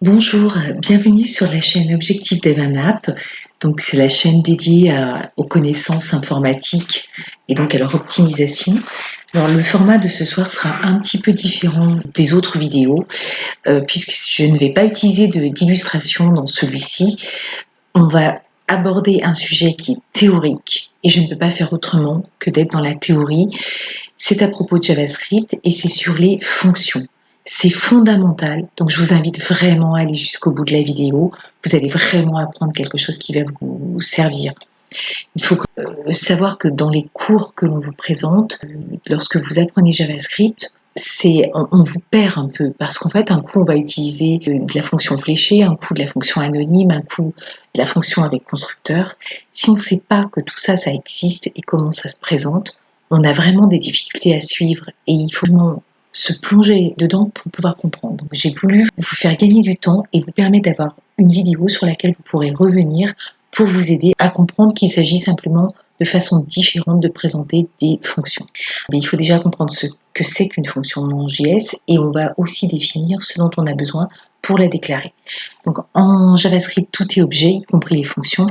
Bonjour, bienvenue sur la chaîne Objectif DevAnApp. Donc, c'est la chaîne dédiée aux connaissances informatiques et donc à leur optimisation. Alors, le format de ce soir sera un petit peu différent des autres vidéos, puisque je ne vais pas utiliser d'illustration dans celui-ci. On va aborder un sujet qui est théorique et je ne peux pas faire autrement que d'être dans la théorie. C'est à propos de JavaScript et c'est sur les fonctions. C'est fondamental, donc je vous invite vraiment à aller jusqu'au bout de la vidéo. Vous allez vraiment apprendre quelque chose qui va vous servir. Il faut savoir que dans les cours que l'on vous présente, lorsque vous apprenez JavaScript, on vous perd un peu parce qu'en fait, un coup, on va utiliser de la fonction fléchée, un coup de la fonction anonyme, un coup de la fonction avec constructeur. Si on ne sait pas que tout ça, ça existe et comment ça se présente, on a vraiment des difficultés à suivre et il faut vraiment se plonger dedans pour pouvoir comprendre. Donc, j'ai voulu vous faire gagner du temps et vous permettre d'avoir une vidéo sur laquelle vous pourrez revenir pour vous aider à comprendre qu'il s'agit simplement de façon différente de présenter des fonctions. Mais il faut déjà comprendre ce que c'est qu'une fonction en JS et on va aussi définir ce dont on a besoin pour la déclarer. Donc en JavaScript, tout est objet, y compris les fonctions.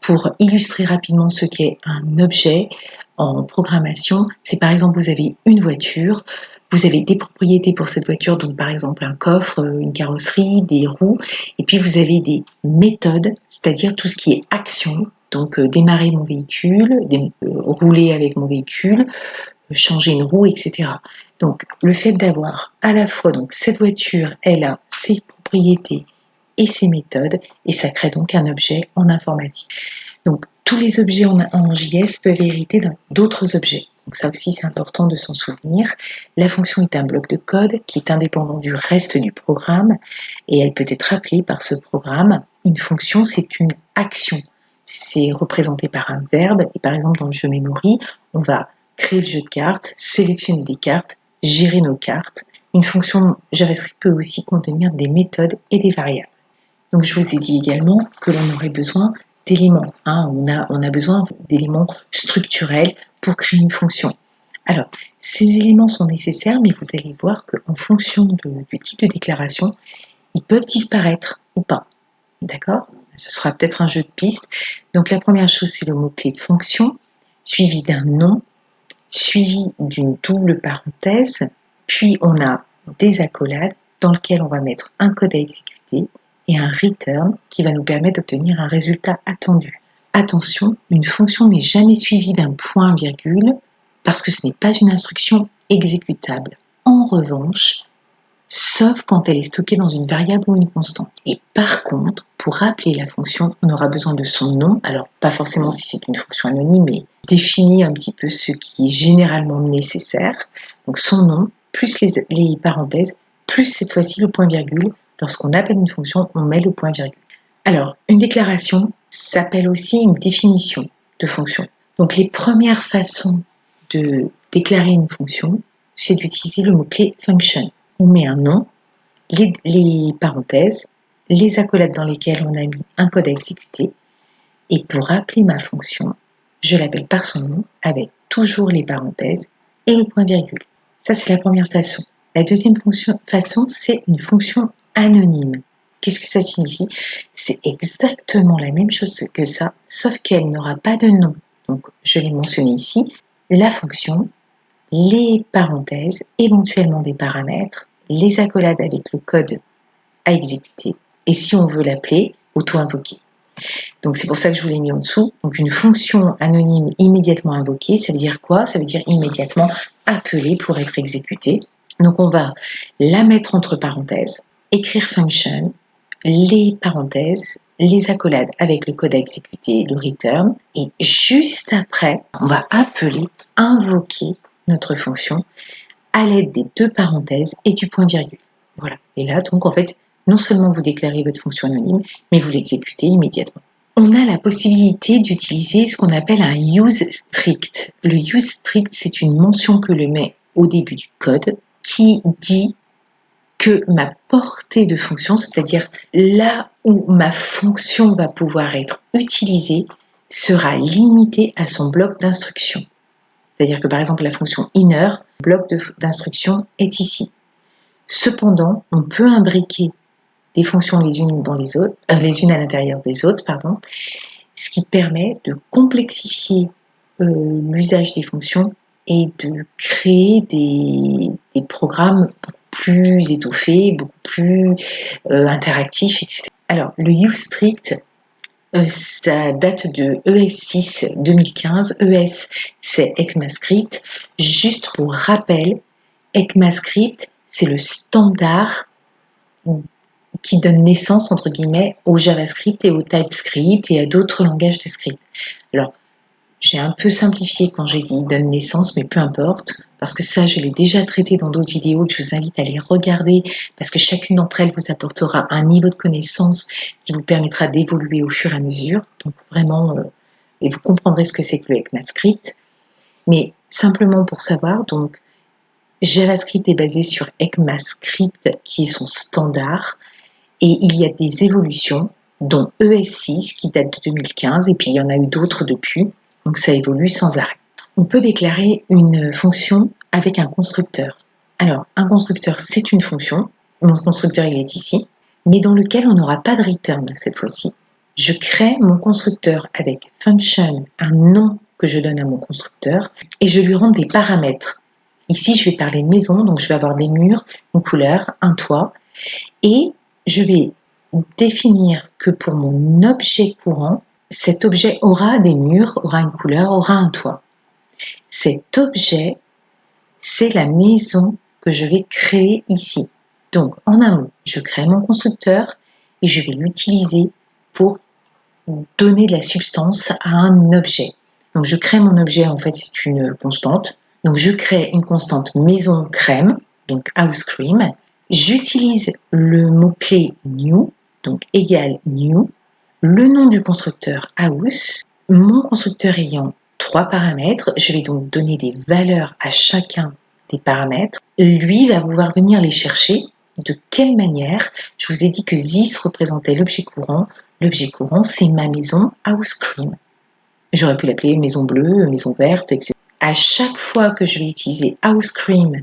Pour illustrer rapidement ce qu'est un objet en programmation, c'est par exemple vous avez une voiture, vous avez des propriétés pour cette voiture, donc par exemple un coffre, une carrosserie, des roues, et puis vous avez des méthodes, c'est-à-dire tout ce qui est action, donc démarrer mon véhicule, rouler avec mon véhicule, changer une roue, etc. Donc le fait d'avoir à la fois donc cette voiture, elle a ses propriétés et ses méthodes, et ça crée donc un objet en informatique. Donc tous les objets en JS peuvent hériter d'autres objets. Donc ça aussi c'est important de s'en souvenir. La fonction est un bloc de code qui est indépendant du reste du programme et elle peut être appelée par ce programme. Une fonction, c'est une action. C'est représenté par un verbe et par exemple dans le jeu Memory, on va créer le jeu de cartes, sélectionner des cartes, gérer nos cartes. Une fonction JavaScript peut aussi contenir des méthodes et des variables. Donc je vous ai dit également que l'on aurait besoin d'éléments. On a besoin d'éléments structurels pour créer une fonction. Alors, ces éléments sont nécessaires, mais vous allez voir qu'en fonction du type de déclaration, ils peuvent disparaître ou pas. D'accord ? Ce sera peut-être un jeu de pistes. Donc la première chose, c'est le mot-clé de fonction, suivi d'un nom, suivi d'une double parenthèse, puis on a des accolades dans lesquelles on va mettre un code à exécuter et un return qui va nous permettre d'obtenir un résultat attendu. Attention, une fonction n'est jamais suivie d'un point-virgule parce que ce n'est pas une instruction exécutable. En revanche, sauf quand elle est stockée dans une variable ou une constante. Et par contre, pour appeler la fonction, on aura besoin de son nom. Alors, pas forcément si c'est une fonction anonyme, mais définir un petit peu ce qui est généralement nécessaire. Donc, son nom, plus les parenthèses, plus cette fois-ci le point-virgule. Lorsqu'on appelle une fonction, on met le point-virgule. Alors, une déclaration s'appelle aussi une définition de fonction. Donc, les premières façons de déclarer une fonction, c'est d'utiliser le mot-clé function. On met un nom, les parenthèses, les accolades dans lesquelles on a mis un code à exécuter. Et pour appeler ma fonction, je l'appelle par son nom avec toujours les parenthèses et le point-virgule. Ça, c'est la première façon. La deuxième façon, c'est une fonction anonyme. Qu'est-ce que ça signifie ? C'est exactement la même chose que ça, sauf qu'elle n'aura pas de nom. Donc, je l'ai mentionné ici, la fonction, les parenthèses, éventuellement des paramètres, les accolades avec le code à exécuter, et si on veut l'appeler, auto-invoquer. Donc c'est pour ça que je vous l'ai mis en dessous. Donc une fonction anonyme immédiatement invoquée, ça veut dire quoi ? Ça veut dire immédiatement appelée pour être exécutée. Donc on va la mettre entre parenthèses, écrire function, les parenthèses, les accolades avec le code à exécuter, le return, et juste après, on va appeler, invoquer notre fonction à l'aide des deux parenthèses et du point-virgule. Voilà. Et là, donc, en fait, non seulement vous déclarez votre fonction anonyme, mais vous l'exécutez immédiatement. On a la possibilité d'utiliser ce qu'on appelle un use strict. Le use strict, c'est une mention que l'on met au début du code qui dit que ma portée de fonction, c'est-à-dire là où ma fonction va pouvoir être utilisée, sera limitée à son bloc d'instruction. C'est-à-dire que par exemple la fonction inner, le bloc d'instruction est ici. Cependant, on peut imbriquer des fonctions les unes dans les autres, les unes à l'intérieur des autres, pardon, ce qui permet de complexifier l'usage des fonctions et de créer des programmes beaucoup plus étoffés, beaucoup plus interactifs, etc. Alors, le UStrict, ça date de ES6 2015. ES, c'est ECMAScript. Juste pour rappel, ECMAScript, c'est le standard qui donne naissance, entre guillemets, au JavaScript et au TypeScript et à d'autres langages de script. Alors, j'ai un peu simplifié quand j'ai dit donne naissance, mais peu importe, parce que ça, je l'ai déjà traité dans d'autres vidéos que je vous invite à les regarder, parce que chacune d'entre elles vous apportera un niveau de connaissance qui vous permettra d'évoluer au fur et à mesure. Donc vraiment, et vous comprendrez ce que c'est que le ECMAScript. Mais simplement pour savoir, donc, JavaScript est basé sur ECMAScript, qui est son standard, et il y a des évolutions, dont ES6 qui date de 2015, et puis il y en a eu d'autres depuis. Donc ça évolue sans arrêt. On peut déclarer une fonction avec un constructeur. Alors, un constructeur, c'est une fonction. Mon constructeur, il est ici, mais dans lequel on n'aura pas de return cette fois-ci. Je crée mon constructeur avec function, un nom que je donne à mon constructeur, et je lui rends des paramètres. Ici, je vais parler maison, donc je vais avoir des murs, une couleur, un toit, et je vais définir que pour mon objet courant, cet objet aura des murs, aura une couleur, aura un toit. Cet objet, c'est la maison que je vais créer ici. Donc, en un mot, je crée mon constructeur et je vais l'utiliser pour donner de la substance à un objet. Donc, je crée mon objet, en fait, c'est une constante. Donc, je crée une constante maison crème, donc house cream. J'utilise le mot-clé new, donc égal new, le nom du constructeur house, mon constructeur ayant 3 paramètres, je vais donc donner des valeurs à chacun des paramètres. Lui va pouvoir venir les chercher. De quelle manière? Je vous ai dit que this représentait l'objet courant. L'objet courant, c'est ma maison house cream. J'aurais pu l'appeler maison bleue, maison verte, etc. À chaque fois que je vais utiliser house cream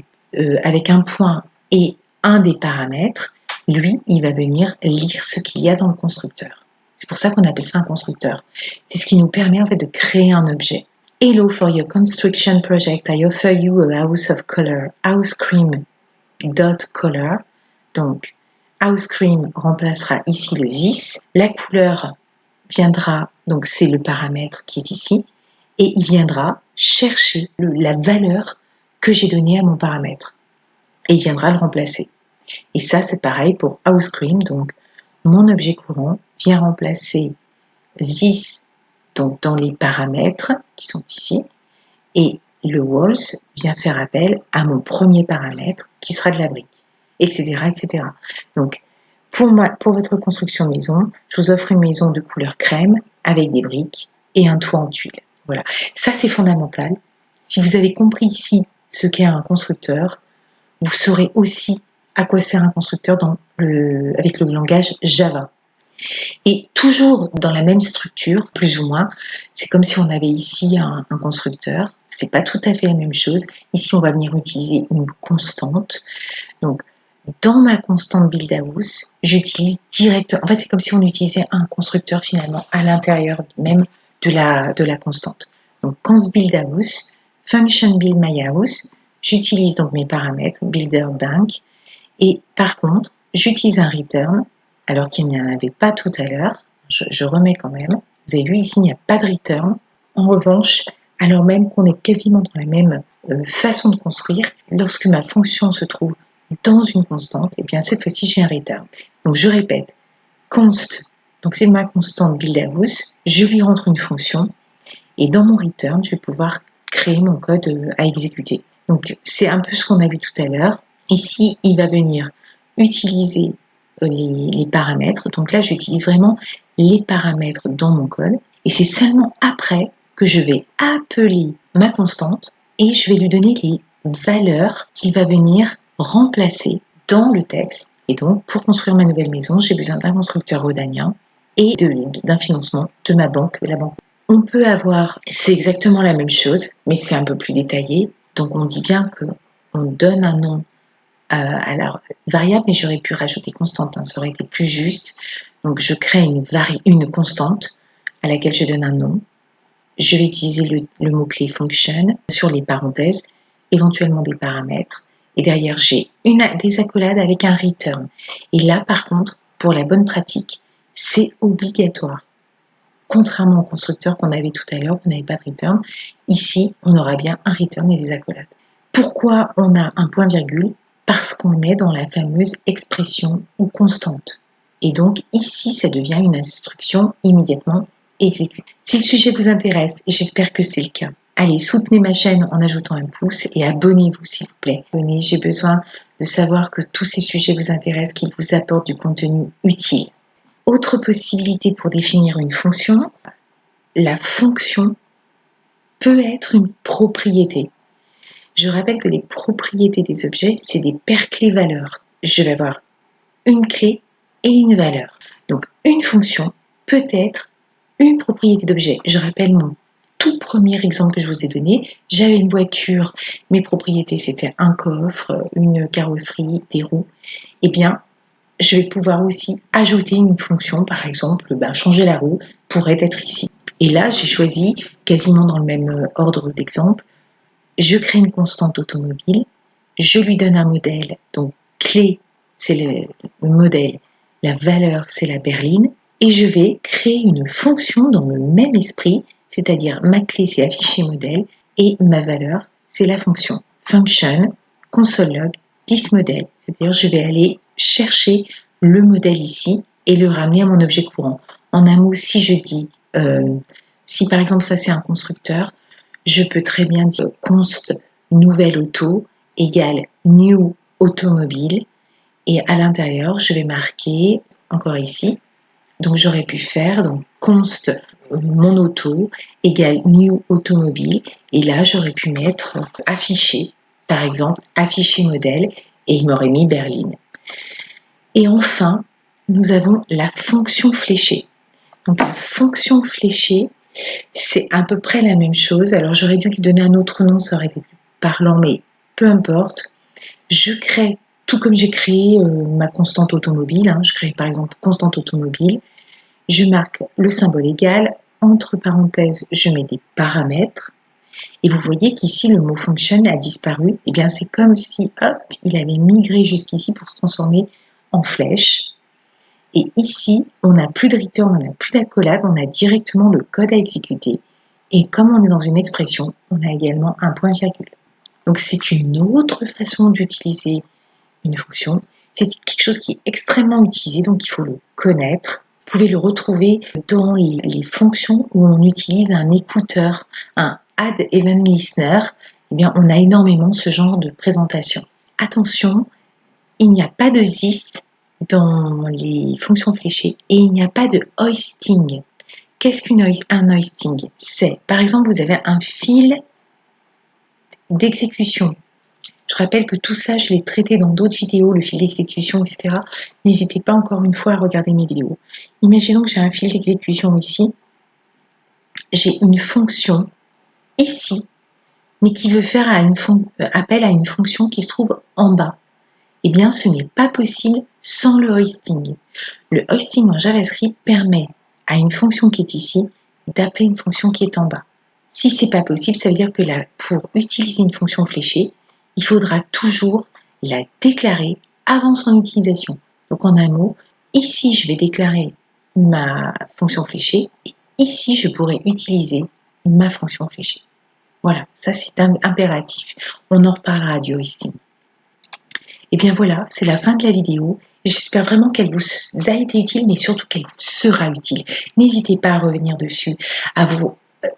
avec un point et un des paramètres, lui, il va venir lire ce qu'il y a dans le constructeur. C'est pour ça qu'on appelle ça un constructeur. C'est ce qui nous permet en fait de créer un objet. Hello, for your construction project, I offer you a house of color, house cream dot color. Donc, house cream remplacera ici le this. La couleur viendra, donc c'est le paramètre qui est ici, et il viendra chercher la valeur que j'ai donnée à mon paramètre. Et il viendra le remplacer. Et ça, c'est pareil pour house cream. Donc, mon objet courant vient remplacer this donc dans les paramètres qui sont ici. Et le walls vient faire appel à mon premier paramètre qui sera de la brique, etc. etc. Donc, pour votre construction maison, je vous offre une maison de couleur crème avec des briques et un toit en tuiles. Voilà, ça c'est fondamental. Si vous avez compris ici ce qu'est un constructeur, vous saurez aussi à quoi sert un constructeur avec le langage Java. Et toujours dans la même structure, plus ou moins, c'est comme si on avait ici un constructeur. C'est pas tout à fait la même chose. Ici, on va venir utiliser une constante. Donc, dans ma constante build-house, j'utilise directement. En fait, c'est comme si on utilisait un constructeur finalement à l'intérieur même de la constante. Donc, const build-house, function build my house, j'utilise donc mes paramètres builder bank. Et par contre, j'utilise un return alors qu'il n'y en avait pas tout à l'heure. Je remets quand même. Vous avez vu ici, il n'y a pas de return. En revanche, alors même qu'on est quasiment dans la même façon de construire, lorsque ma fonction se trouve dans une constante, et bien cette fois-ci j'ai un return. Donc je répète, const, donc c'est ma constante build-house, je lui rentre une fonction, et dans mon return, je vais pouvoir créer mon code à exécuter. Donc c'est un peu ce qu'on a vu tout à l'heure. Ici, il va venir utiliser les paramètres. Donc là, j'utilise vraiment les paramètres dans mon code. Et c'est seulement après que je vais appeler ma constante et je vais lui donner les valeurs qu'il va venir remplacer dans le texte. Et donc, pour construire ma nouvelle maison, j'ai besoin d'un constructeur rhodanien et d'un financement de ma banque, la banque. On peut avoir, c'est exactement la même chose, mais c'est un peu plus détaillé. Donc, on dit bien qu'on donne un nom à la variable, mais j'aurais pu rajouter constante, hein, ça aurait été plus juste. Donc je crée une constante à laquelle je donne un nom. Je vais utiliser le mot-clé function sur les parenthèses, éventuellement des paramètres. Et derrière, j'ai des accolades avec un return. Et là, par contre, pour la bonne pratique, c'est obligatoire. Contrairement au constructeur qu'on avait tout à l'heure, on n'avait pas de return. Ici, on aura bien un return et des accolades. Pourquoi on a un point-virgule? Parce qu'on est dans la fameuse expression ou constante. Et donc, ici, ça devient une instruction immédiatement exécutée. Si le sujet vous intéresse, et j'espère que c'est le cas, allez, soutenez ma chaîne en ajoutant un pouce et abonnez-vous s'il vous plaît. J'ai besoin de savoir que tous ces sujets vous intéressent, qu'ils vous apportent du contenu utile. Autre possibilité pour définir une fonction, la fonction peut être une propriété. Je rappelle que les propriétés des objets, c'est des paires clés-valeurs. Je vais avoir une clé et une valeur. Donc, une fonction peut être une propriété d'objet. Je rappelle mon tout premier exemple que je vous ai donné. J'avais une voiture, mes propriétés c'était un coffre, une carrosserie, des roues. Eh bien, je vais pouvoir aussi ajouter une fonction, par exemple, changer la roue pourrait être ici. Et là, j'ai choisi, quasiment dans le même ordre d'exemple, je crée une constante automobile, je lui donne un modèle, donc clé, c'est le modèle, la valeur, c'est la berline, et je vais créer une fonction dans le même esprit, c'est-à-dire ma clé, c'est afficher modèle, et ma valeur, c'est la fonction. Function, console log, thisModel, c'est-à-dire je vais aller chercher le modèle ici et le ramener à mon objet courant. En un mot, si je dis, si par exemple ça c'est un constructeur, je peux très bien dire const nouvelle auto égale new automobile et à l'intérieur je vais marquer encore ici, donc j'aurais pu faire donc const mon auto égale new automobile et là j'aurais pu mettre afficher, par exemple afficher modèle et il m'aurait mis berline. Et enfin nous avons la fonction fléchée. Donc la fonction fléchée, c'est à peu près la même chose. Alors j'aurais dû lui donner un autre nom, ça aurait été plus parlant, mais peu importe. Je crée, tout comme j'ai créé ma constante automobile, hein, je crée par exemple constante automobile, je marque le symbole égal, entre parenthèses, je mets des paramètres, et vous voyez qu'ici le mot function a disparu. Et bien c'est comme si, hop, il avait migré jusqu'ici pour se transformer en flèche. Et ici, on n'a plus de return, on n'a plus d'accolade, on a directement le code à exécuter. Et comme on est dans une expression, on a également un point-virgule. Donc c'est une autre façon d'utiliser une fonction. C'est quelque chose qui est extrêmement utilisé, donc il faut le connaître. Vous pouvez le retrouver dans les fonctions où on utilise un écouteur, un add event listener. Eh bien, on a énormément ce genre de présentation. Attention, il n'y a pas de this dans les fonctions fléchées et il n'y a pas de hoisting. Qu'est-ce qu'un hoisting? C'est, par exemple, vous avez un fil d'exécution. Je rappelle que tout ça, je l'ai traité dans d'autres vidéos, le fil d'exécution, etc. N'hésitez pas encore une fois à regarder mes vidéos. Imaginons que j'ai un fil d'exécution ici. J'ai une fonction ici, mais qui veut faire appel à une fonction qui se trouve en bas. Eh bien, ce n'est pas possible sans le hoisting. Le hoisting en JavaScript permet à une fonction qui est ici d'appeler une fonction qui est en bas. Si ce n'est pas possible, ça veut dire que là, pour utiliser une fonction fléchée, il faudra toujours la déclarer avant son utilisation. Donc en un mot, ici je vais déclarer ma fonction fléchée et ici je pourrai utiliser ma fonction fléchée. Voilà, ça c'est impératif. On en reparlera du hoisting. Et bien voilà, c'est la fin de la vidéo. J'espère vraiment qu'elle vous a été utile, mais surtout qu'elle vous sera utile. N'hésitez pas à revenir dessus,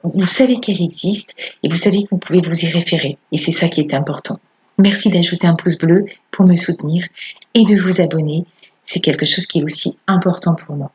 vous savez qu'elle existe et vous savez que vous pouvez vous y référer. Et c'est ça qui est important. Merci d'ajouter un pouce bleu pour me soutenir et de vous abonner. C'est quelque chose qui est aussi important pour moi.